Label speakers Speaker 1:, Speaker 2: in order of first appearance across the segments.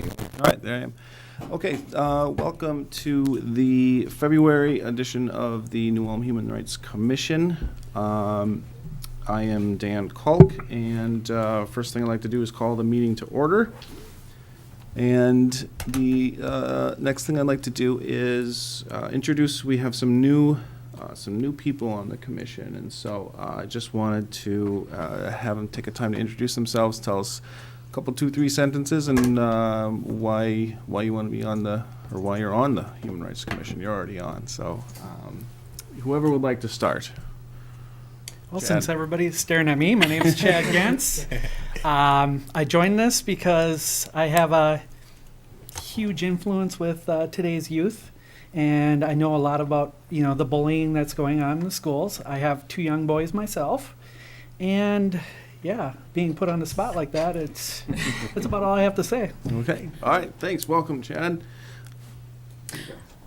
Speaker 1: All right, there I am. Okay, welcome to the February edition of the New Ulm Human Rights Commission. I am Dan Kalk, and first thing I'd like to do is call the meeting to order. And the next thing I'd like to do is introduce, we have some new people on the commission, and so I just wanted to have them take a time to introduce themselves, tell us a couple, 2-3 sentences, and why you want to be on or why you're on the Human Rights Commission. You're already on, so whoever would like to start.
Speaker 2: Well,
Speaker 1: Chad.
Speaker 2: Since everybody's staring at me, my name is Chad Gentz. I joined this because I have a huge influence with today's youth, and I know a lot about the bullying that's going on in the schools. I have 2 young boys myself, and yeah, being put on the spot like that, it's about all I have to say.
Speaker 1: Okay, all right, thanks. Welcome, Chad.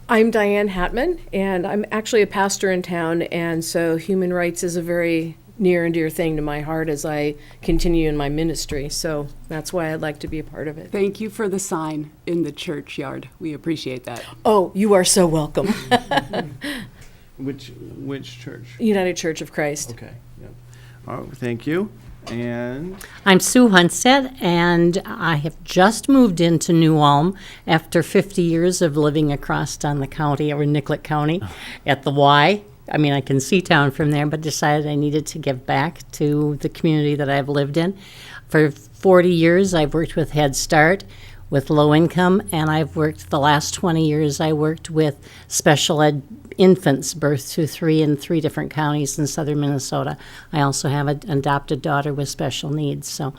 Speaker 3: I'm Diane Hatman, and I'm actually a pastor in town, and so human rights is a very near and dear thing to my heart as I continue in my ministry. So that's why I'd like to be a part of it.
Speaker 4: Thank you for the sign in the churchyard. We appreciate that.
Speaker 3: Oh, you are so welcome.
Speaker 1: Which church?
Speaker 3: United Church of Christ.
Speaker 1: Okay, yep. All right, thank you. And
Speaker 5: I'm Sue Hunstead, and I have just moved into New Ulm after 50 years of living across on the county, or Nicollet County, at the Y. I mean, I can see town from there, but decided I needed to give back to the community that I've lived in. For 40 years, I've worked with Head Start, with low income, and I've worked the last 20 years, I worked with special ed infants birth to 3 in 3 different counties in southern Minnesota. I also have an adopted daughter with special needs, so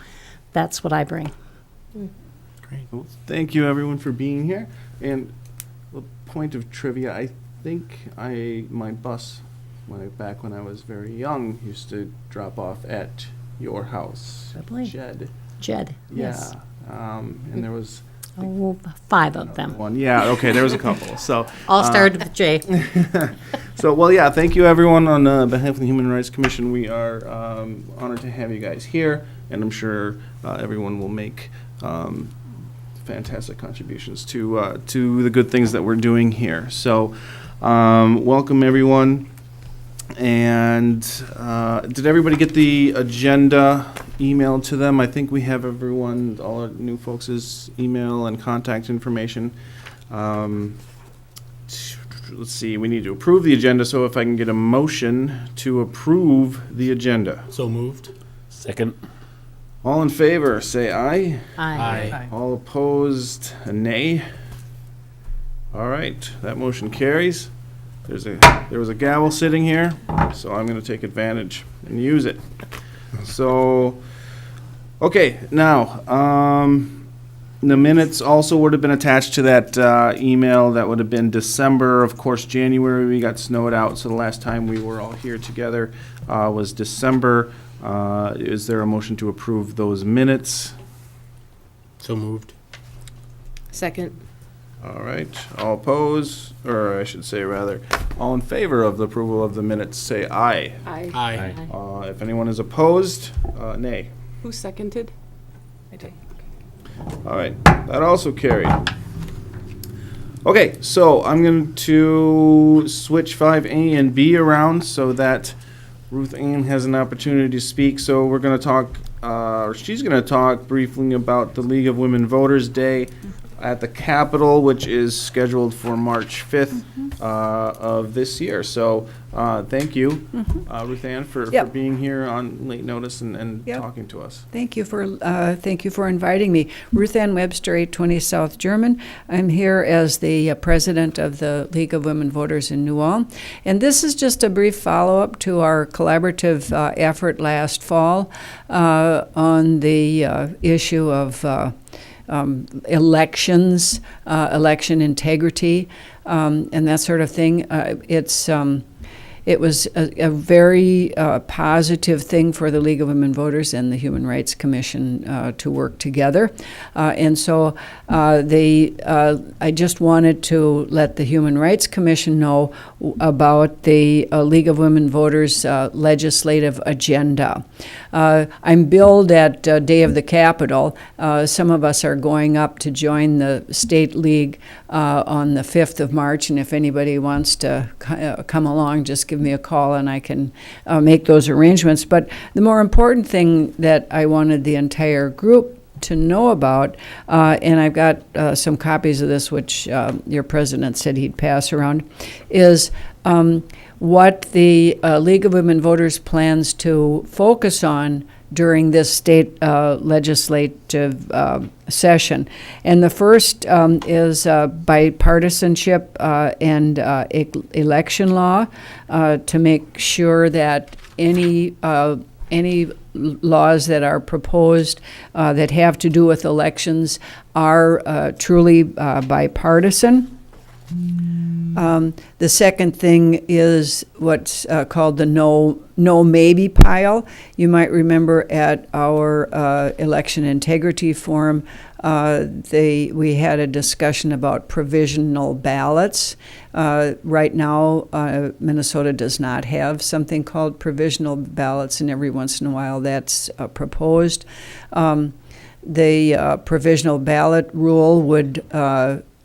Speaker 5: that's what I bring.
Speaker 1: great. Well, thank you, everyone, for being here. And a point of trivia, I think my bus, back when I was very young, used to drop off at your house.
Speaker 5: Probably.
Speaker 1: Jed.
Speaker 5: Jed,
Speaker 1: Yeah.
Speaker 5: yes.
Speaker 1: And there was
Speaker 5: 5 of them.
Speaker 1: one. Yeah, okay, there was a couple. So
Speaker 5: All started with J.
Speaker 1: So, well, yeah, thank you, everyone. On behalf of the Human Rights Commission, we are honored to have you guys here, and I'm sure everyone will make fantastic contributions to the good things that we're doing here. So, welcome, everyone. And did everybody get the agenda emailed to them? I think we have all our new folks' email and contact information. Let's see, we need to approve the agenda, so if I can get a motion to approve the agenda.
Speaker 6: So moved. Second.
Speaker 1: All in favor, say aye.
Speaker 6: Aye.
Speaker 1: All opposed, a nay. All right, that motion carries. There was a gavel sitting here, so I'm going to take advantage and use it. So, okay, now, the minutes also would have been attached to that email. That would have been December. Of course, January we got snowed out, so the last time we were all here together was December. Is there a motion to approve those minutes?
Speaker 6: So moved.
Speaker 3: Second.
Speaker 1: All right, all opposed, or I should say rather, all in favor of the approval of the minutes, say aye.
Speaker 3: Aye.
Speaker 6: Aye.
Speaker 1: If anyone is opposed, nay.
Speaker 4: Who seconded?
Speaker 3: I did.
Speaker 1: All right, that also carried. Okay, so I'm going to switch 5A and B around so that Ruth Ann has an opportunity to speak. So we're going to talk, or she's going to talk briefly about the League of Women Voters Day at the Capitol, which is scheduled for March 5th of this year. So thank you, Ruth Ann, for being here on late notice and talking to us.
Speaker 7: Thank you for inviting me. Ruth Ann Webster, 820 South German. I'm here as the president of the League of Women Voters in New Ulm. And this is just a brief follow-up to our collaborative effort last fall on the issue of elections, election integrity, and that sort of thing. it was a very positive thing for the League of Women Voters and the Human Rights Commission to work together. And so I just wanted to let the Human Rights Commission know about the League of Women Voters legislative agenda. I'm billed at Day of the Capitol. Some of us are going up to join the State League on the 5th of March, and if anybody wants to come along, just give me a call and I can make those arrangements. But the more important thing that I wanted the entire group to know about, and I've got some copies of this, which your president said he'd pass around, is what the League of Women Voters plans to focus on during this state legislative session. And the first is bipartisanship and election law to make sure that any laws that are proposed that have to do with elections are truly bipartisan. The second thing is what's called the no maybe pile. You might remember at our election integrity forum, we had a discussion about provisional ballots. Right now, Minnesota does not have something called provisional ballots, and every once in a while that's proposed. The provisional ballot rule would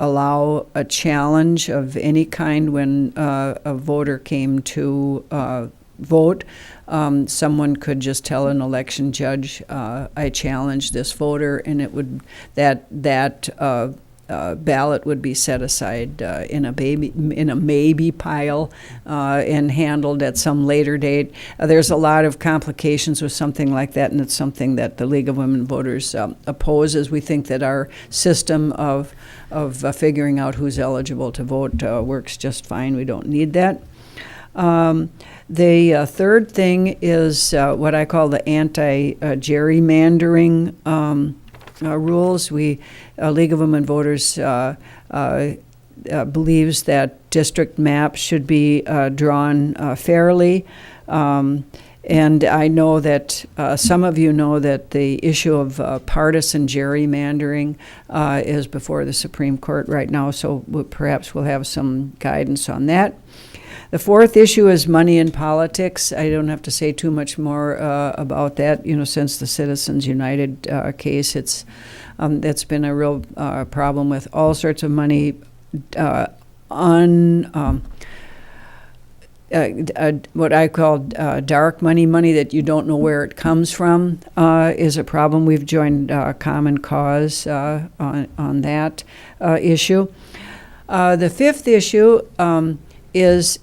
Speaker 7: allow a challenge of any kind when a voter came to vote. Someone could just tell an election judge, I challenge this voter, and it would that ballot would be set aside in a maybe pile and handled at some later date. There's a lot of complications with something like that, and it's something that the League of Women Voters opposes. We think that our system of figuring out who's eligible to vote works just fine. We don't need that. The third thing is what I call the anti-gerrymandering rules. League of Women Voters believes that district maps should be drawn fairly. And I know that some of you know that the issue of partisan gerrymandering is before the Supreme Court right now, so perhaps we'll have some guidance on that. The fourth issue is money in politics. I don't have to say too much more about that. Since the Citizens United case, that's been a real problem with all sorts of money what I call dark money that you don't know where it comes from is a problem. We've joined Common Cause on that issue. The fifth issue is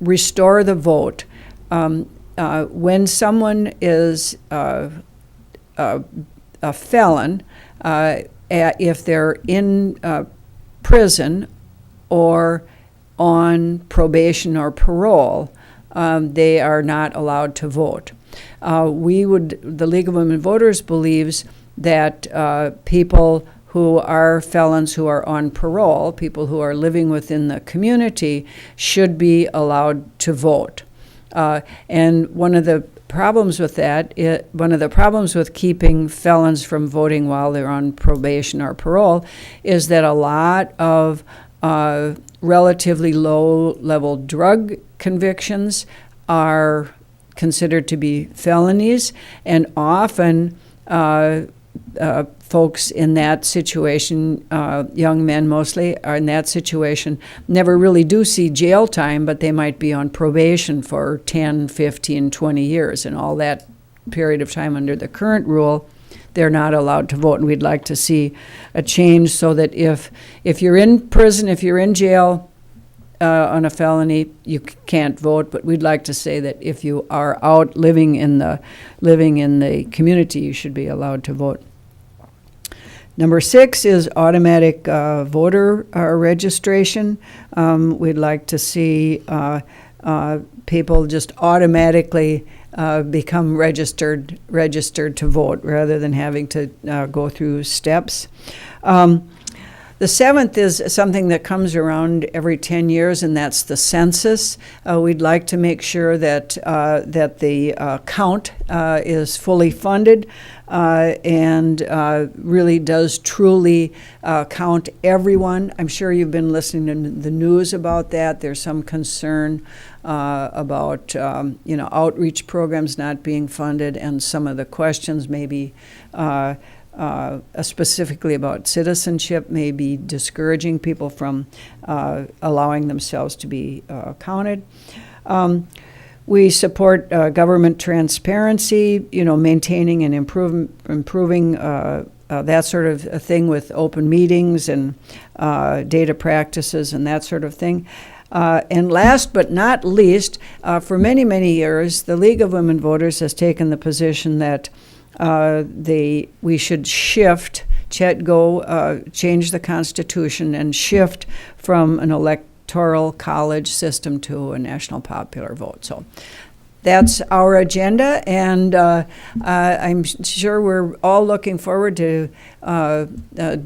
Speaker 7: restore the vote. When someone is a felon, if they're in prison or on probation or parole, they are not allowed to vote. The League of Women Voters believes that people who are felons who are on parole, people who are living within the community, should be allowed to vote. And one of the problems with that, one of the problems with keeping felons from voting while they're on probation or parole is that a lot of relatively low-level drug convictions are considered to be felonies, and often folks in that situation, young men mostly, are in that situation, never really do see jail time, but they might be on probation for 10, 15, 20 years, and all that period of time under the current rule, they're not allowed to vote. And we'd like to see a change so that if you're in prison, if you're in jail on a felony, you can't vote. But we'd like to say that if you are out living in the community, you should be allowed to vote. Number 6 is automatic voter registration. We'd like to see people just automatically become registered to vote rather than having to go through steps. The 7th is something that comes around every 10 years, and that's the census. We'd like to make sure that the count is fully funded and really does truly count everyone. I'm sure you've been listening to the news about that. There's some concern about outreach programs not being funded, and some of the questions maybe specifically about citizenship may be discouraging people from allowing themselves to be counted. We support government transparency, maintaining and improving that sort of thing with open meetings and data practices and that sort of thing. And last but not least, for many, many years, the League of Women Voters has taken the position that we should shift, change the Constitution and shift from an electoral college system to a national popular vote. So that's our agenda, and I'm sure we're all looking forward to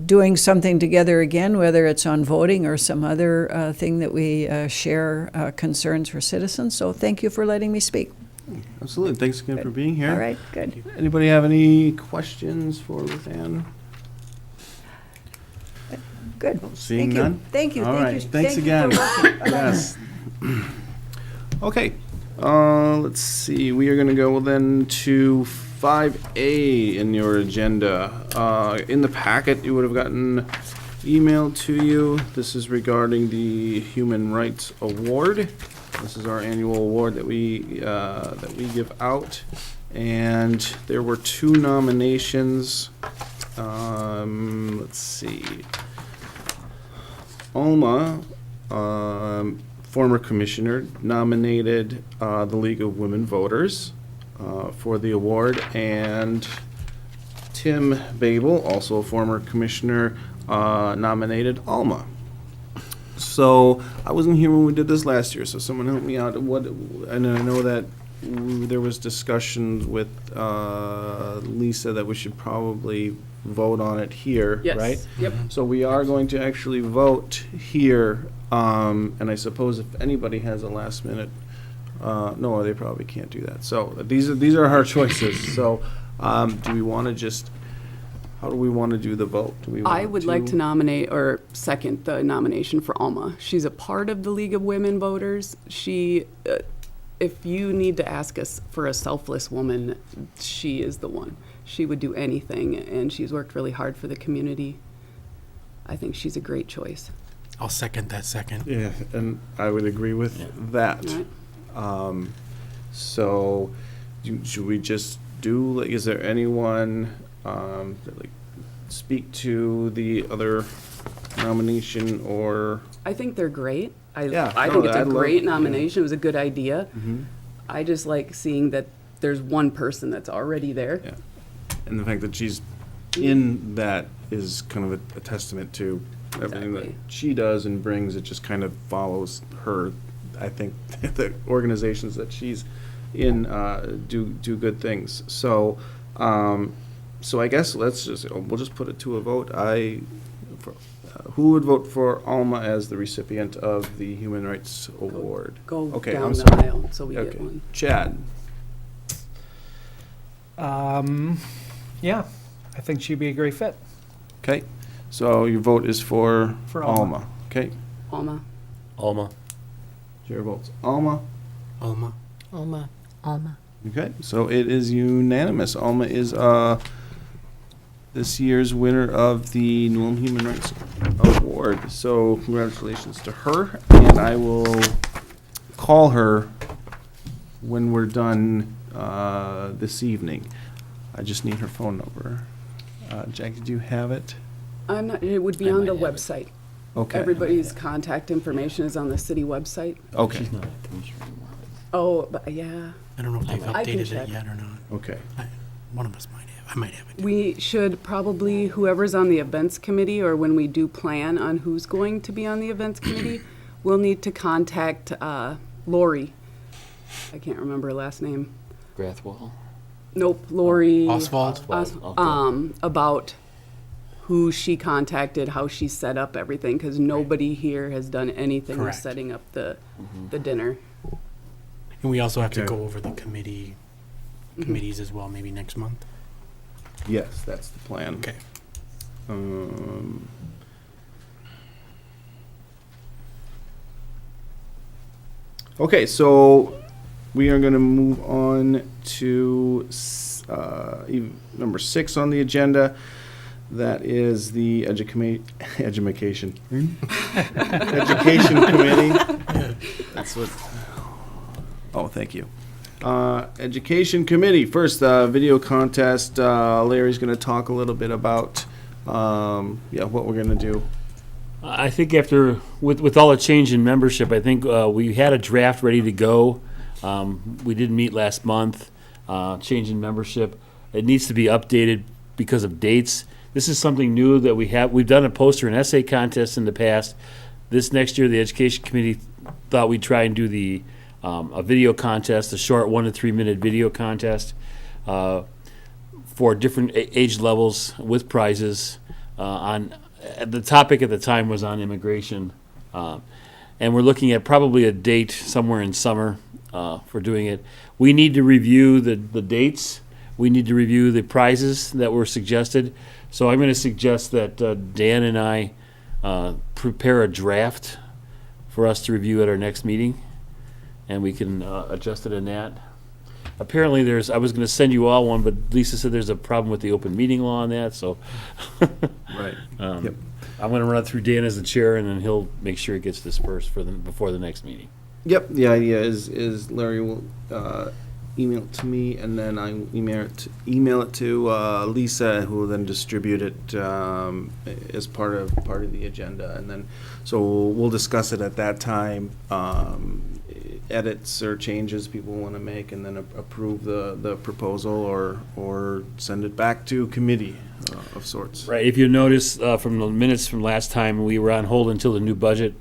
Speaker 7: doing something together again, whether it's on voting or some other thing that we share concerns for citizens. So thank you for letting me speak.
Speaker 1: Absolutely. Thanks again for being here.
Speaker 7: All right, good.
Speaker 1: Anybody have any questions for Ruth Ann?
Speaker 7: Good.
Speaker 1: Seeing
Speaker 7: Thank you.
Speaker 1: none?
Speaker 7: Thank you.
Speaker 1: All
Speaker 7: Thank
Speaker 1: right.
Speaker 7: you.
Speaker 1: Thanks
Speaker 7: Thank you
Speaker 1: again.
Speaker 7: for working.
Speaker 1: Yes. Okay. Let's see. We are going to go then to 5A in your agenda. In the packet, you would have gotten emailed to you. This is regarding the Human Rights Award. This is our annual award that we give out, and there were 2 nominations. Let's see. Alma, former commissioner, nominated the League of Women Voters for the award, and Tim Babel, also a former commissioner, nominated Alma. So I wasn't here when we did this last year, so someone help me out. And I know that there was discussion with Lisa that we should probably vote on it here,
Speaker 4: Yes.
Speaker 1: right?
Speaker 4: Yep.
Speaker 1: So we are going to actually vote here, and I suppose if anybody has a last minute, no, they probably can't do that. So these are our choices. So do we want to just, how do we want to do the vote? Do we
Speaker 4: I
Speaker 1: want
Speaker 4: would like to nominate or second the nomination for Alma. She's a part of the League of Women Voters. She, if you need to ask us for a selfless woman, she is the one. She would do anything, and she's worked really hard for the community. I think she's a great choice.
Speaker 6: I'll second that second.
Speaker 1: Yeah, and I would agree with that.
Speaker 4: Right.
Speaker 1: So, should we just do, like, is there anyone, that, like, speak to the other nomination, or?
Speaker 4: I think they're great.
Speaker 1: Yeah,
Speaker 4: I
Speaker 1: no,
Speaker 4: think it's a
Speaker 1: I'd love-
Speaker 4: great
Speaker 1: yeah.
Speaker 4: nomination. It was a good idea.
Speaker 1: Mhm.
Speaker 4: I just like seeing that there's one person that's already there.
Speaker 1: Yeah. And the fact that she's in that is kind of a testament to everything that
Speaker 4: Exactly.
Speaker 1: she does and brings. It just kind of follows her. I think the organizations that she's in do good things. So, so I guess we'll just put it to a vote. Who would vote for Alma as the recipient of the Human Rights Award?
Speaker 4: Go
Speaker 1: Okay,
Speaker 4: down
Speaker 1: I'm
Speaker 4: the
Speaker 1: sorry.
Speaker 4: aisle so we
Speaker 1: Okay,
Speaker 4: get one.
Speaker 1: Chad.
Speaker 2: Yeah, I think she'd be a great fit.
Speaker 1: Okay, so your vote is for
Speaker 2: For Alma.
Speaker 1: Alma. Okay,
Speaker 4: Alma.
Speaker 6: Alma.
Speaker 1: chair votes Alma.
Speaker 6: Alma.
Speaker 5: Alma. Alma.
Speaker 1: Okay, so it is unanimous. Alma is this year's winner of the New Ulm Human Rights Award. So congratulations to her, and I will call her when we're done this evening. I just need her phone number. Jack, did you have it?
Speaker 4: I'm not, it would be
Speaker 6: I
Speaker 4: on
Speaker 6: might
Speaker 4: the
Speaker 6: have it.
Speaker 4: website.
Speaker 1: Okay.
Speaker 4: Everybody's contact information is on the city website.
Speaker 1: Okay,
Speaker 6: She's not a commissioner anymore.
Speaker 4: Oh, but yeah.
Speaker 6: I don't know if they've
Speaker 4: I can
Speaker 6: updated
Speaker 4: check.
Speaker 6: it yet or not.
Speaker 1: okay.
Speaker 6: One of us might have. I might have it.
Speaker 4: We should probably, whoever's on the events committee, or when we do plan on who's going to be on the events committee, we'll need to contact Lori. I can't remember her last name.
Speaker 8: Grathwell.
Speaker 4: Nope, Lori.
Speaker 6: Oswald?
Speaker 4: Os-
Speaker 8: Okay.
Speaker 4: about who she contacted, how she set up everything, because nobody here has done anything with
Speaker 6: Correct.
Speaker 4: setting up the dinner.
Speaker 6: And we also have to
Speaker 1: Okay.
Speaker 6: go over the committees as well, maybe next month.
Speaker 1: Yes, that's the plan.
Speaker 6: Okay.
Speaker 1: Okay, so we are going to move on to number 6 on the agenda. That is the education education committee. That's what. Oh, thank you. Education committee. First, video contest. Larry's going to talk a little bit about what we're going to do.
Speaker 8: I think after, with all the change in membership, I think we had a draft ready to go. We didn't meet last month, change in membership. It needs to be updated because of dates. This is something new that we have. We've done a poster and essay contest in the past. This next year, the Education Committee thought we'd try and do a video contest, a short 1 to 3 minute video contest for different age levels with prizes on. The topic at the time was on immigration, and we're looking at probably a date somewhere in summer for doing it. We need to review the dates. We need to review the prizes that were suggested. So I'm going to suggest that Dan and I prepare a draft for us to review at our next meeting, and we can adjust it in that. Apparently, I was going to send you all one, but Lisa said there's a problem with the open meeting law on that, so.
Speaker 1: Right.
Speaker 8: Yep. I'm going to run it through Dan as the chair, and then he'll make sure it gets dispersed before the next meeting.
Speaker 1: Yep. The idea is Larry will email it to me, and then I email it to Lisa, who will then distribute it as part of the agenda, and then so we'll discuss it at that time. Edits or changes people want to make, and then approve the proposal or send it back to committee of sorts.
Speaker 8: Right. If you notice from the minutes from last time, we were on hold until the new budget.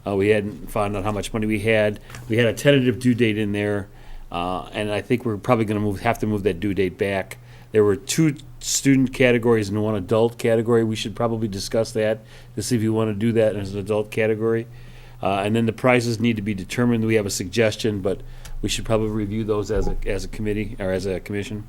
Speaker 8: We hadn't found out how much money we had. We had a tentative due date in there, and I think we're probably going to have to move that due date back. There were 2 student categories and 1 adult category. We should probably discuss that to see if you want to do that as an adult category. And then the prizes need to be determined. We have a suggestion, but we should probably review those as a committee or as a commission.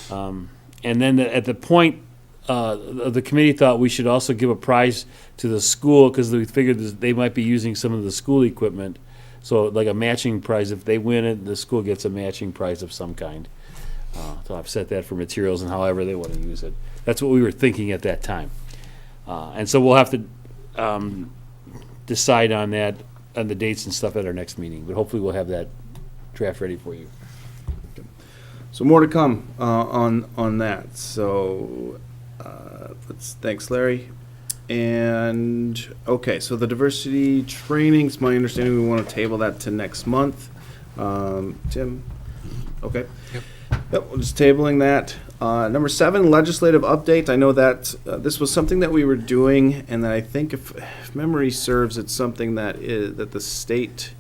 Speaker 8: And then at the point, the committee thought we should also give a prize to the school because we figured they might be using some of the school equipment. So like a matching prize. If they win it, the school gets a matching prize of some kind. So I've set that for materials and however they want to use it. That's what we were thinking at that time. And so we'll have to decide on that, on the dates and stuff at our next meeting, but hopefully we'll have that draft ready for you.
Speaker 1: So more to come on that. So thanks, Larry. And okay, so the diversity trainings. My understanding, we want to table that to next month. Tim, okay. Yep, we're just tabling that. Number 7, legislative update. I know that this was something that we were doing, and that I think if memory serves, it's something that the state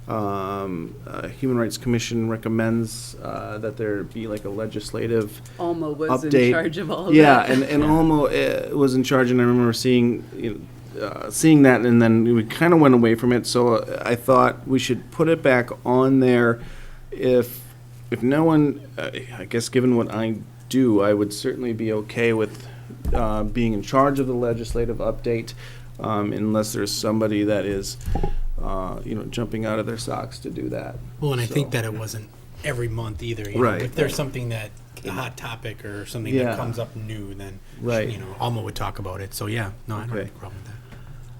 Speaker 1: Human Rights Commission recommends that there be like a legislative
Speaker 4: Alma was
Speaker 1: update.
Speaker 4: in charge of all of
Speaker 1: yeah,
Speaker 4: that.
Speaker 1: and Alma was in charge, and I remember seeing that, and then we kind of went away from it. So I thought we should put it back on there. If no one, I guess, given what I do, I would certainly be okay with being in charge of the legislative update, unless there's somebody that is, jumping out of their socks to do that.
Speaker 6: Well, and I think
Speaker 1: So-
Speaker 6: that it wasn't every month either.
Speaker 1: Right.
Speaker 6: If there's something a hot topic or something
Speaker 1: Yeah.
Speaker 6: that comes up new, then,
Speaker 1: Right.
Speaker 6: Alma would talk about it. So, yeah, no, I don't have
Speaker 1: Okay.
Speaker 6: a problem with that.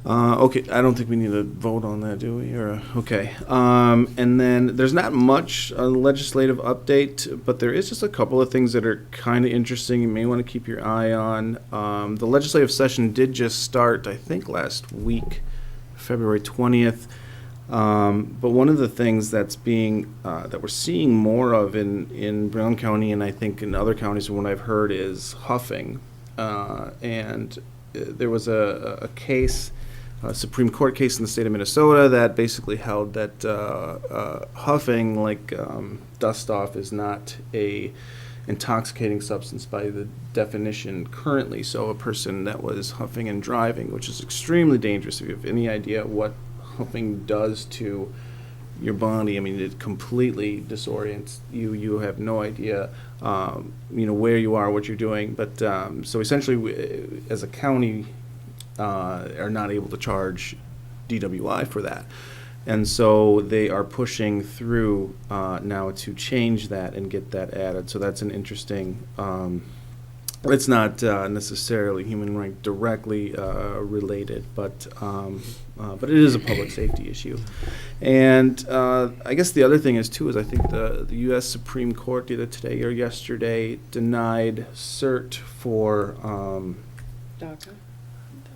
Speaker 1: Okay, I don't think we need to vote on that, do we? Or okay, and then there's not much legislative update, but there is just a couple of things that are kind of interesting. You may want to keep your eye on. The legislative session did just start, I think, last week, February 20th. But one of the things that's that we're seeing more of in Brown County, and I think in other counties, from what I've heard, is huffing. And there was a case. A Supreme Court case in the state of Minnesota that basically held that huffing, like dust off, is not a intoxicating substance by the definition currently. So a person that was huffing and driving, which is extremely dangerous. If you have any idea what huffing does to your body, I mean, it completely disorients you. You have no idea, where you are, what you're doing. But so essentially, as a county, are not able to charge DWI for that. And so they are pushing through now to change that and get that added. So that's an interesting, it's not necessarily human right directly related, but it is a public safety issue. And I guess the other thing is too, is I think the U.S. Supreme Court either today or yesterday denied cert for
Speaker 4: DACA.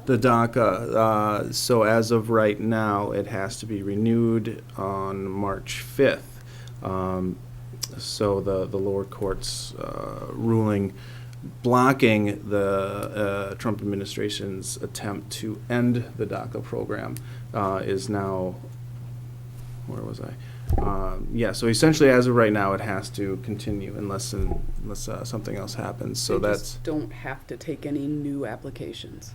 Speaker 1: the DACA. So as of right now, it has to be renewed on March 5th. So the lower court's ruling blocking the Trump administration's attempt to end the DACA program is now, where was I? So essentially, as of right now, it has to continue unless something else happens. So
Speaker 4: They
Speaker 1: that's
Speaker 4: just don't have to take any new applications.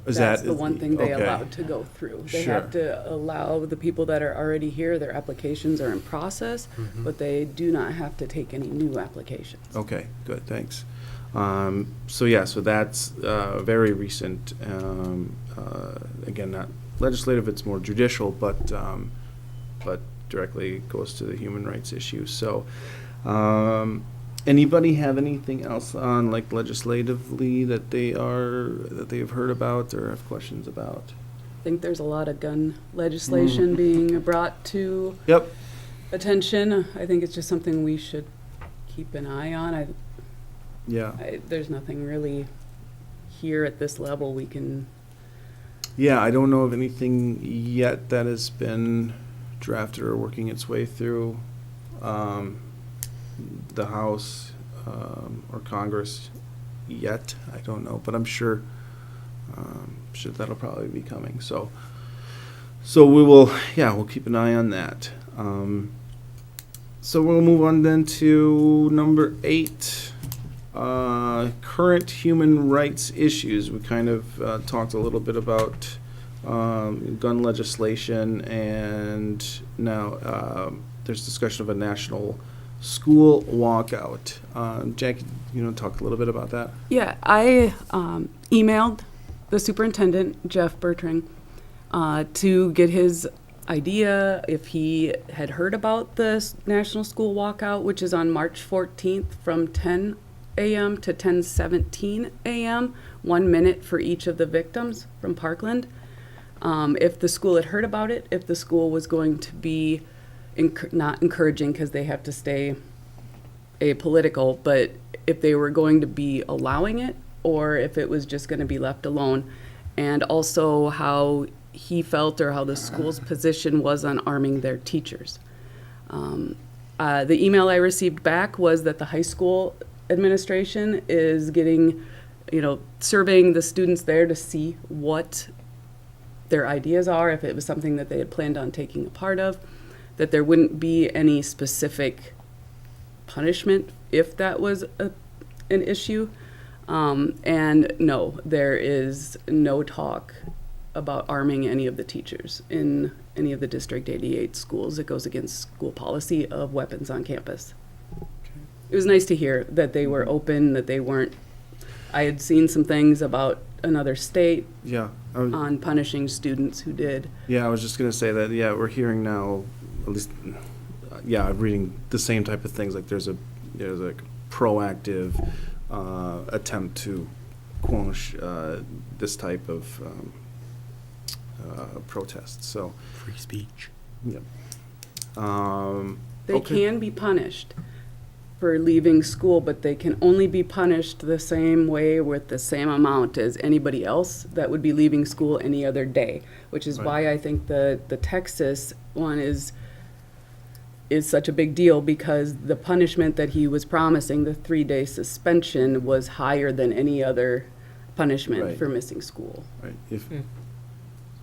Speaker 1: is
Speaker 4: That's
Speaker 1: that
Speaker 4: the one thing they
Speaker 1: okay.
Speaker 4: allowed to go through. They
Speaker 1: Sure.
Speaker 4: have to allow the people that are already here, their applications are in process, but they do not have to take any new applications.
Speaker 1: Okay, good, thanks. So that's very recent. Again, not legislative; it's more judicial, but directly goes to the human rights issue. So, anybody have anything else on like legislatively that they've heard about or have questions about?
Speaker 4: I think there's a lot of gun legislation being brought to
Speaker 1: Yep.
Speaker 4: attention. I think it's just something we should keep an eye on.
Speaker 1: Yeah.
Speaker 4: There's nothing really here at this level we can.
Speaker 1: Yeah, I don't know of anything yet that has been drafted or working its way through the House or Congress yet. I don't know, but I'm sure that'll probably be coming. So we'll keep an eye on that. So we'll move on then to number 8. Current human rights issues. We kind of talked a little bit about gun legislation, and now there's discussion of a national school walkout. Jackie, talk a little bit about that?
Speaker 4: Yeah, I emailed the superintendent, Jeff Bertrand, to get his idea if he had heard about the national school walkout, which is on March 14th from 10 a.m. to 10:17 a.m., 1 minute for each of the victims from Parkland. If the school had heard about it, if the school was going to be not encouraging because they have to stay apolitical, but if they were going to be allowing it or if it was just going to be left alone, and also how he felt or how the school's position was on arming their teachers. The email I received back was that the high school administration is getting, surveying the students there to see what their ideas are, if it was something that they had planned on taking a part of, that there wouldn't be any specific punishment if that was an issue. And no, there is no talk about arming any of the teachers in any of the District 88 schools. It goes against school policy of weapons on campus. It was nice to hear that they were open, that they weren't. I had seen some things about another state
Speaker 1: Yeah.
Speaker 4: on punishing students who did.
Speaker 1: Yeah, I was just gonna say that. Yeah, we're hearing now, at least. I'm reading the same type of things. Like there's a proactive attempt to quash this type of protest. So,
Speaker 6: Free speech.
Speaker 1: yeah.
Speaker 4: They
Speaker 1: Okay.
Speaker 4: can be punished for leaving school, but they can only be punished the same way with the same amount as anybody else that would be leaving school any other day, which is
Speaker 1: Right.
Speaker 4: why I think the Texas one is such a big deal, because the punishment that he was promising, the 3-day suspension, was higher than any other punishment
Speaker 1: Right.
Speaker 4: for missing school.
Speaker 1: Right. If,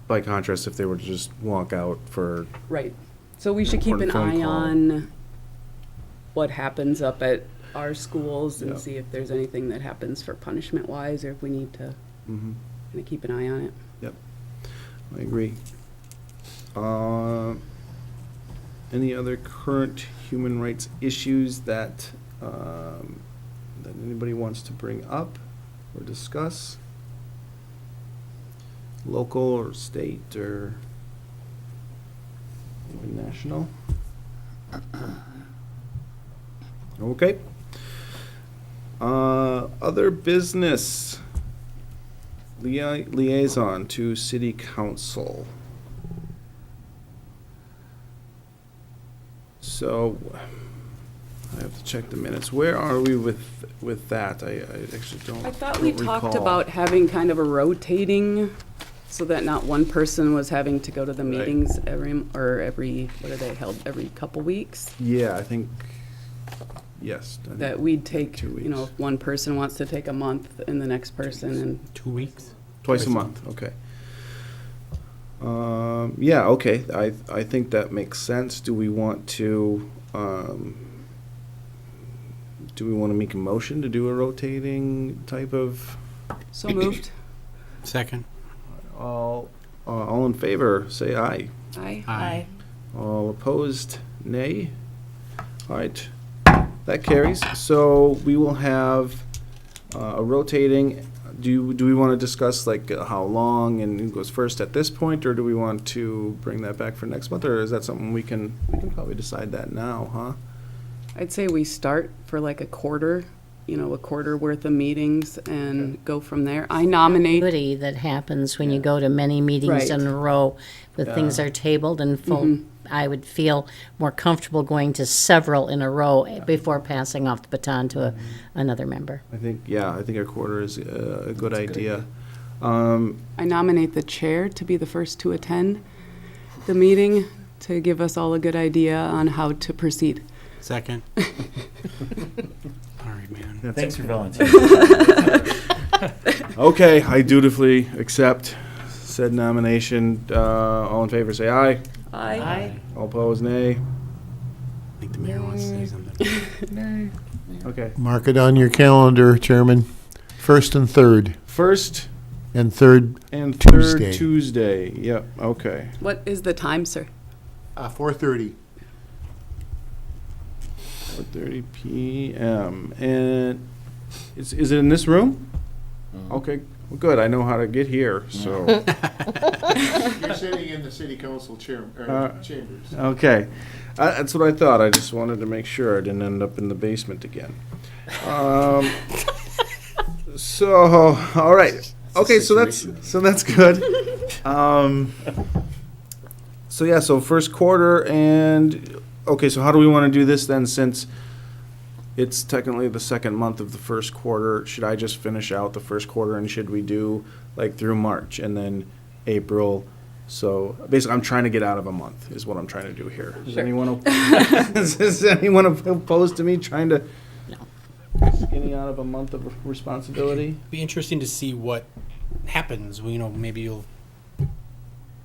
Speaker 1: by contrast, if they were to just walk out for
Speaker 4: Right. So we should keep an
Speaker 1: Important phone
Speaker 4: eye
Speaker 1: call.
Speaker 4: on what happens up at our schools and
Speaker 1: Yeah.
Speaker 4: see if there's anything that happens for punishment wise, or if we need to
Speaker 1: Mhm.
Speaker 4: kind of keep an eye on it.
Speaker 1: I agree. Any other current human rights issues that that anybody wants to bring up or discuss? Local or state or even national? Okay. Other business. Liaison to city council. So, I have to check the minutes. Where are we with that? I actually don't.
Speaker 4: I thought we
Speaker 1: don't
Speaker 4: talked
Speaker 1: recall.
Speaker 4: about having kind of a rotating, so that not one person was having to go to the
Speaker 1: Right.
Speaker 4: meetings what are they held, every couple weeks?
Speaker 1: Yeah, I think, yes. I think-
Speaker 4: That we'd take,
Speaker 1: 2
Speaker 4: you know,
Speaker 1: weeks.
Speaker 4: if one person wants to take a month and the next person, and
Speaker 6: 2 weeks?
Speaker 1: Twice a month, okay. Yeah, okay, I think that makes sense. Do we want to make a motion to do a rotating type of,
Speaker 4: so moved.
Speaker 6: Second.
Speaker 1: all in favor, say aye.
Speaker 4: Aye.
Speaker 6: Aye.
Speaker 1: All opposed, nay. All right, that carries. So we will have a rotating. Do we want to discuss like how long and who goes first at this point, or do we want to bring that back for next month, or is that something we can probably decide that now, huh?
Speaker 4: I'd say we start for like a quarter worth of meetings and go from there. I nominate,
Speaker 5: Activity that happens when you go to many meetings
Speaker 4: Right.
Speaker 5: in a row, where things
Speaker 1: Yeah.
Speaker 5: are tabled and full.
Speaker 4: Mhm.
Speaker 5: I would feel more comfortable going to several in a row before passing off the baton to another member.
Speaker 1: I think our quarter is a good idea.
Speaker 4: I nominate the chair to be the first to attend the meeting to give us all a good idea on how to proceed.
Speaker 6: Second. All right, man.
Speaker 8: Thanks for volunteering.
Speaker 1: Okay, I dutifully accept said nomination. All in favor, say aye.
Speaker 4: Aye.
Speaker 1: All opposed, nay.
Speaker 6: I think the mayor wants to say something.
Speaker 1: Okay.
Speaker 9: Mark it on your calendar, Chairman. First and third,
Speaker 1: First
Speaker 9: and third,
Speaker 1: and third
Speaker 9: Tuesday.
Speaker 1: Tuesday. Yep, okay.
Speaker 4: What is the time, sir?
Speaker 9: 4:30.
Speaker 1: 4:30 PM. And is it in this room? Okay, well, good. I know how to get here, so.
Speaker 9: You're sitting in the city council chambers.
Speaker 1: Okay, that's what I thought. I just wanted to make sure I didn't end up in the basement again. So, all right. Okay, so that's good. So yeah, so first quarter and, okay, so how do we want to do this then, since it's technically the second month of the first quarter? Should I just finish out the first quarter, and should we do like through March and then April? So basically, I'm trying to get out of a month is what I'm trying to do here. Is
Speaker 4: Sure.
Speaker 1: anyone is anyone opposed to me trying to getting out of a month of responsibility?
Speaker 6: Be interesting to see what happens. Well, maybe you'll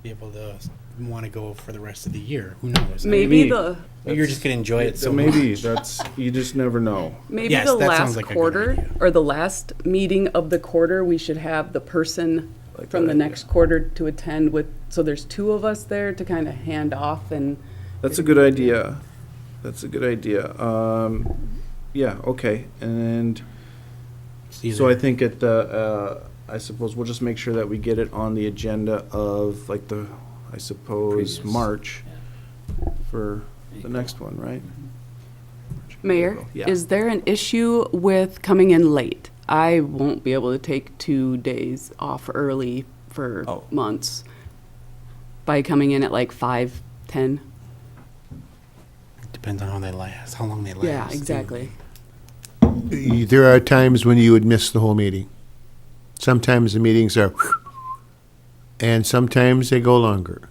Speaker 6: be able to want to go for the rest of the year. Who knows?
Speaker 4: Maybe the
Speaker 6: You're just gonna enjoy it so
Speaker 1: maybe
Speaker 6: much.
Speaker 1: that's, you just never know.
Speaker 4: maybe
Speaker 6: Yes,
Speaker 4: the
Speaker 6: that sounds
Speaker 4: last
Speaker 6: like a good
Speaker 4: quarter
Speaker 6: idea.
Speaker 4: or the last meeting of the quarter, we should have the person
Speaker 1: Like
Speaker 4: from
Speaker 1: that
Speaker 4: the
Speaker 1: idea.
Speaker 4: next quarter to attend with. So there's two of us there to kind of hand off and.
Speaker 1: That's a good idea. That's a good idea. Yeah, okay, and
Speaker 6: See
Speaker 1: so I
Speaker 6: there.
Speaker 1: think at the, I suppose we'll just make sure that we get it on the agenda of like the, I suppose,
Speaker 6: Previous.
Speaker 1: March for the next one, right?
Speaker 4: Mayor,
Speaker 1: Yeah.
Speaker 4: is there an issue with coming in late? I won't be able to take 2 days off early for
Speaker 1: Oh.
Speaker 4: months by coming in at like 5:10.
Speaker 6: Depends on how they last, how long they last.
Speaker 4: Yeah,
Speaker 6: too.
Speaker 4: exactly.
Speaker 9: There are times when you would miss the whole meeting. Sometimes the meetings are, and sometimes they go longer.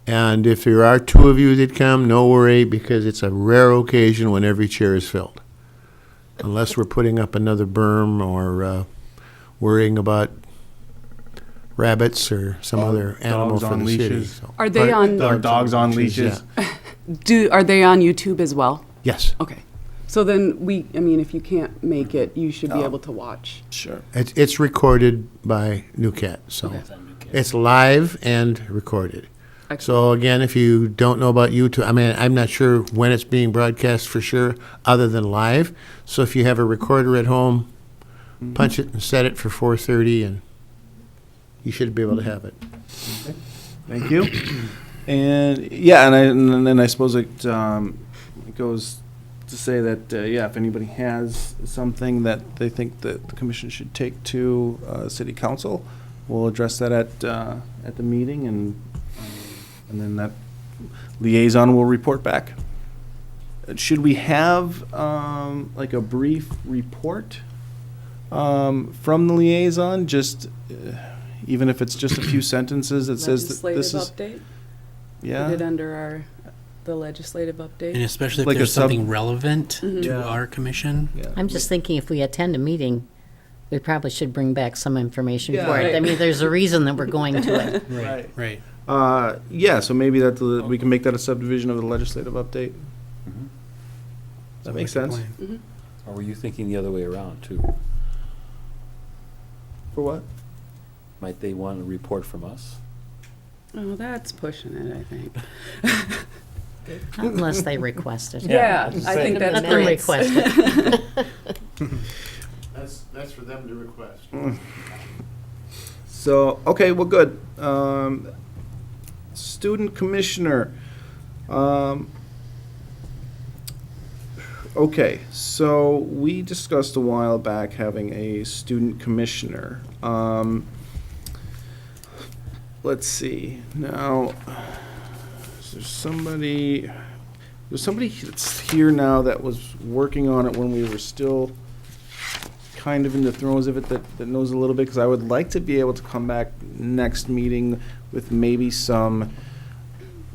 Speaker 9: And if there are two of you that come, no worry, because it's a rare occasion when every chair is filled. Unless we're putting up another berm or worrying about rabbits or some other animal
Speaker 1: dogs
Speaker 9: for
Speaker 1: on
Speaker 9: the city.
Speaker 1: leashes.
Speaker 9: So-
Speaker 4: Are they on?
Speaker 1: Our dogs on leashes.
Speaker 9: yeah.
Speaker 4: Are they on YouTube as well?
Speaker 9: Yes.
Speaker 4: Okay. So then if you can't make it, you should be
Speaker 1: Oh.
Speaker 4: able to watch.
Speaker 1: Sure.
Speaker 9: It's recorded by Newcat, so it's live and recorded. So again, if you don't know about YouTube, I mean, I'm not sure when it's being broadcast for sure, other than live. So if you have a recorder at home, punch it and set it for 4:30, and you should be able to have it.
Speaker 1: Thank you. And yeah, and then I suppose it goes to say that yeah, if anybody has something that they think that the commission should take to city council, we'll address that at the meeting, and then that liaison will report back. Should we have like a brief report from the liaison, just even if it's just a few sentences that says that this is,
Speaker 4: Legislative update?
Speaker 1: yeah,
Speaker 4: Put it under the legislative
Speaker 6: And
Speaker 4: update.
Speaker 6: especially if
Speaker 1: Like a
Speaker 6: there's
Speaker 1: sub-
Speaker 6: something relevant
Speaker 4: Mhm.
Speaker 6: to
Speaker 1: Yeah.
Speaker 6: our commission.
Speaker 1: yeah.
Speaker 5: I'm just thinking if we attend a meeting, we probably should bring back some information
Speaker 1: Yeah.
Speaker 5: for it. I
Speaker 4: Right.
Speaker 5: mean, there's a reason that we're going to it.
Speaker 1: Right.
Speaker 6: Right.
Speaker 1: Yeah, so maybe that we can make that a subdivision of the legislative update.
Speaker 8: Mhm.
Speaker 1: That makes
Speaker 6: Sounds
Speaker 1: sense.
Speaker 6: like a plan.
Speaker 8: Or were you thinking the other way around, too?
Speaker 1: For what?
Speaker 8: Might they want a report from us?
Speaker 4: Oh, that's pushing it, I think.
Speaker 5: Not unless they request it.
Speaker 4: Yeah, I think that's
Speaker 5: Let them
Speaker 4: great.
Speaker 5: request it.
Speaker 9: That's for them to request.
Speaker 1: So, okay, well, good. Student commissioner. Okay, so we discussed a while back having a student commissioner. Let's see, now, there's somebody that's here now that was working on it when we were still kind of in the throes of it, that knows a little bit, because I would like to be able to come back next meeting with maybe some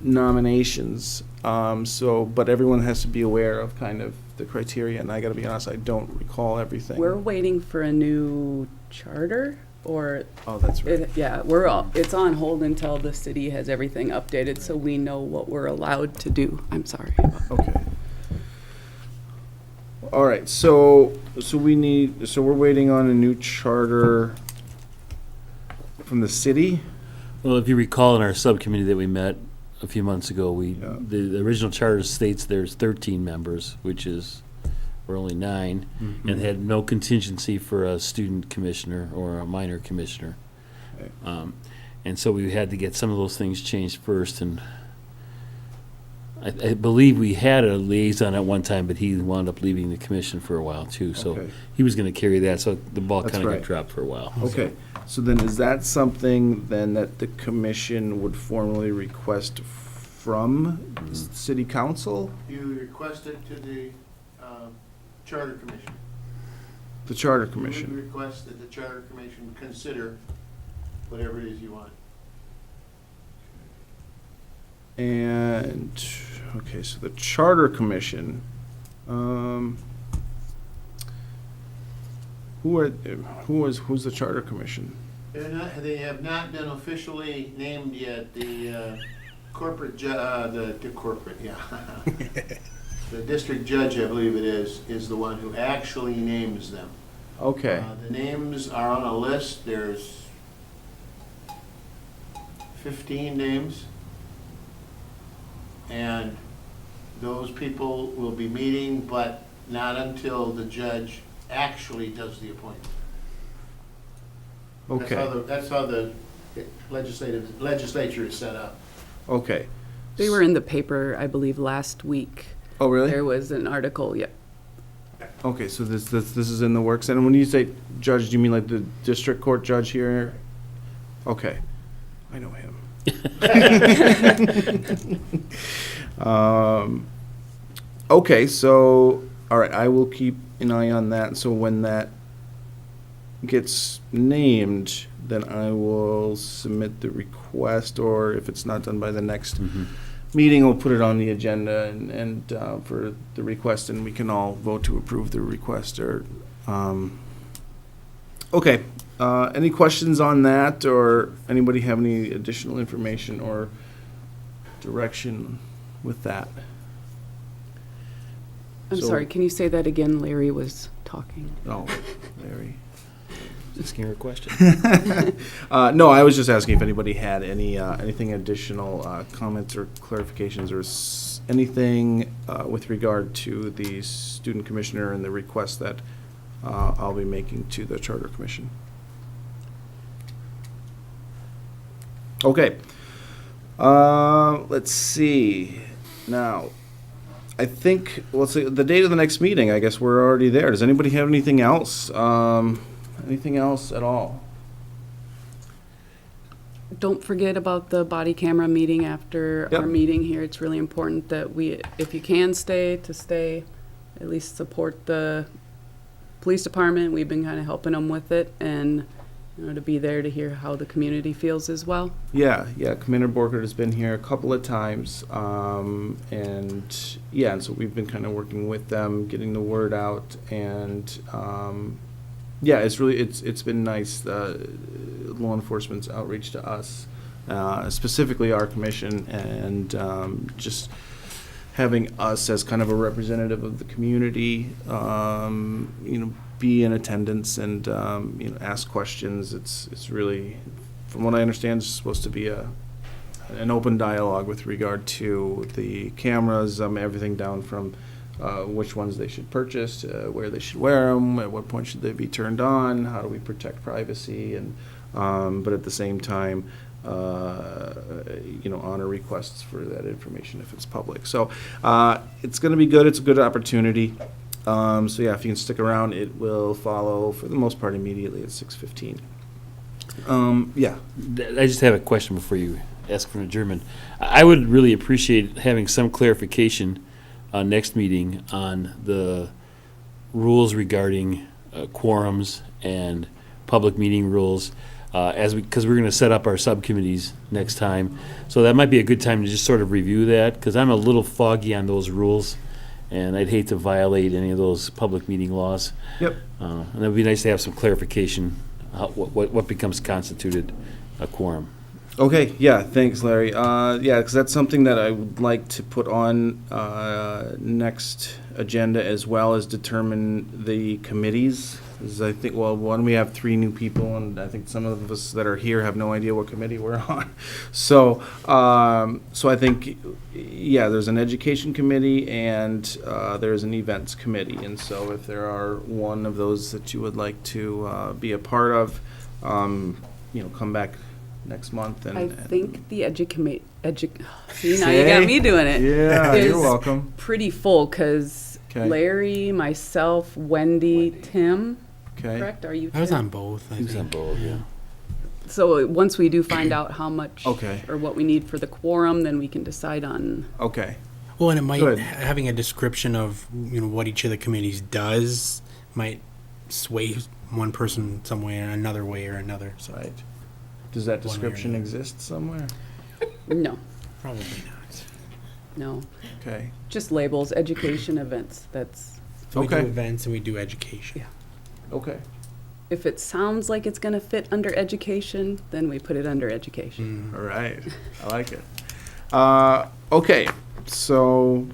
Speaker 1: nominations. But everyone has to be aware of kind of the criteria, and I gotta be honest, I don't recall everything.
Speaker 4: We're waiting for a new charter, or,
Speaker 1: Oh, that's right.
Speaker 4: it's on hold until the city has everything updated, so we know what we're allowed to do. I'm sorry.
Speaker 1: Okay. All right, so we're waiting on a new charter from the city?
Speaker 8: Well, if you recall in our subcommittee that we met a few months ago,
Speaker 1: Yeah.
Speaker 8: the original charter states there's 13 members, which is, we're only 9, and had no contingency for a student commissioner or a minor commissioner.
Speaker 1: Okay.
Speaker 8: And so we had to get some of those things changed first, and I believe we had a liaison at one time, but he wound up leaving the commission for a while too, so
Speaker 1: Okay.
Speaker 8: he was gonna carry that, so the ball
Speaker 1: That's
Speaker 8: kinda got
Speaker 1: right.
Speaker 8: dropped for a while.
Speaker 1: Okay, so then is that something then that the commission would formally request from city council?
Speaker 9: You request it to the Charter Commission.
Speaker 1: The charter
Speaker 9: You would
Speaker 1: commission?
Speaker 9: request that the Charter Commission consider whatever it is you want.
Speaker 1: And, okay, so the charter commission, who's the charter commission?
Speaker 9: They have not been officially named yet. The corporate, the corporate, yeah. The district judge, I believe it is the one who actually names them.
Speaker 1: Okay,
Speaker 9: The names are on a list. There's 15 names. And those people will be meeting, but not until the judge actually does the appointment.
Speaker 1: okay,
Speaker 9: That's how the legislature is set up.
Speaker 1: okay.
Speaker 4: They were in the paper, I believe, last week.
Speaker 1: Oh, really?
Speaker 4: There was an article, yep.
Speaker 1: Okay, so this is in the works, and when you say judge, do you mean like the district court judge here? Okay, I know him. Okay, so, all right, I will keep an eye on that, so when that gets named, then I will submit the request, or if it's not done by the next meeting, we'll put it on the agenda and for the request, and we can all vote to approve the request, or, okay. Any questions on that, or anybody have any additional information or direction with that?
Speaker 4: I'm
Speaker 1: So-
Speaker 4: sorry, can you say that again? Larry was talking.
Speaker 1: Oh, Larry.
Speaker 8: Asking her a question.
Speaker 1: No, I was just asking if anybody had anything additional comments or clarifications or anything with regard to the student commissioner and the request that I'll be making to the Charter Commission. Okay. Let's see. Now, I think, let's see, the date of the next meeting, I guess we're already there. Does anybody have anything else? Anything else at all?
Speaker 4: Don't forget about the body camera meeting after
Speaker 1: Yep.
Speaker 4: our meeting here. It's really important that we, if you can stay, at least support the police department. We've been kind of helping them with it, and, to be there to hear how the community feels as well.
Speaker 1: Yeah, Commander Borgert has been here a couple of times, and so we've been kind of working with them, getting the word out, and it's been nice, law enforcement's outreach to us, specifically our commission, and just having us as kind of a representative of the community, be in attendance and ask questions. It's really, from what I understand, it's supposed to be an open dialogue with regard to the cameras, everything down from which ones they should purchase, where they should wear them, at what point should they be turned on, how do we protect privacy, and but at the same time, honor requests for that information if it's public. So it's going to be good. It's a good opportunity. If you can stick around, it will follow for the most part immediately at 6:15.
Speaker 8: I just have a question before you ask for an adjournment. I would really appreciate having some clarification next meeting on the rules regarding quorums and public meeting rules, because we're going to set up our subcommittees next time. So that might be a good time to just sort of review that, because I'm a little foggy on those rules, and I'd hate to violate any of those public meeting laws.
Speaker 1: Yep.
Speaker 8: And it would be nice to have some clarification, what becomes constituted a quorum.
Speaker 1: Okay, yeah, thanks, Larry. Because that's something that I would like to put on next agenda, as well as determine the committees. 'Cause I think, one, we have 3 new people, and I think some of us that are here have no idea what committee we're on. So I think, there's an education committee and there's an events committee. And so if there are one of those that you would like to be a part of, come back next month. And
Speaker 4: I think the see, now you got me doing it.
Speaker 1: Yeah,
Speaker 4: is
Speaker 1: you're welcome.
Speaker 4: pretty full, because
Speaker 1: Okay.
Speaker 4: Larry, myself, Wendy, Tim,
Speaker 1: Okay.
Speaker 4: correct? Are you
Speaker 6: I was
Speaker 4: Tim?
Speaker 6: on both. I
Speaker 8: He was on
Speaker 6: think.
Speaker 8: both, yeah.
Speaker 4: So once we do find out how much
Speaker 1: Okay.
Speaker 4: or what we need for the quorum, then we can decide on.
Speaker 1: Okay.
Speaker 6: Well, and it might
Speaker 1: Good.
Speaker 6: having a description of what each of the committees does might sway one person some way or another way or another. So
Speaker 1: Right. Does that
Speaker 6: One way or
Speaker 1: description
Speaker 6: another.
Speaker 1: exist somewhere?
Speaker 4: No,
Speaker 6: probably not.
Speaker 4: no,
Speaker 1: Okay.
Speaker 4: just labels, education, events. That's,
Speaker 6: So we do
Speaker 1: Okay.
Speaker 6: events and we do education.
Speaker 4: Yeah.
Speaker 1: Okay.
Speaker 4: if it sounds like it's going to fit under education, then we put it under education.
Speaker 1: All right. I like it. Okay. So,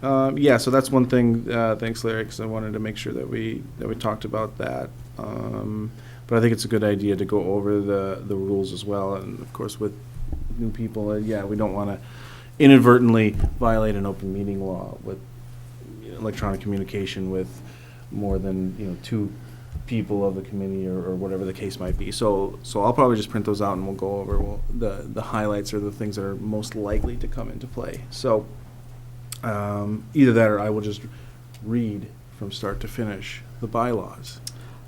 Speaker 1: so that's one thing. Thanks, Larry, because I wanted to make sure that we talked about that. But I think it's a good idea to go over the rules as well. And of course, with new people, we don't want to inadvertently violate an open meeting law with electronic communication with more than 2 people of the committee or whatever the case might be. So I'll probably just print those out and we'll go over the highlights or the things that are most likely to come into play. So either that or I will just read from start to finish the bylaws.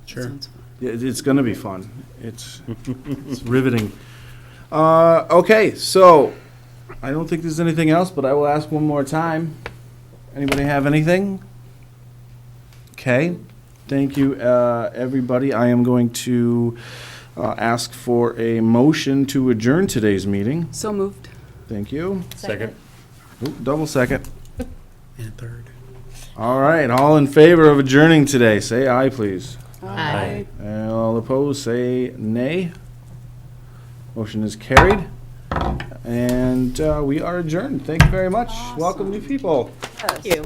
Speaker 6: Sure.
Speaker 4: Sounds fun.
Speaker 1: It's going to be fun. It's riveting. Okay, so I don't think there's anything else, but I will ask one more time. Anybody have anything? Okay. Thank you, everybody. I am going to ask for a motion to adjourn today's meeting.
Speaker 4: So moved.
Speaker 1: Thank you.
Speaker 8: Second.
Speaker 1: Ooh, double second.
Speaker 6: And a third.
Speaker 1: All right, all in favor of adjourning today, say aye, please.
Speaker 5: Aye.
Speaker 1: And all opposed, say nay. Motion is carried. And we are adjourned. Thank you very much. Welcome, new people.
Speaker 4: Yes.
Speaker 3: you.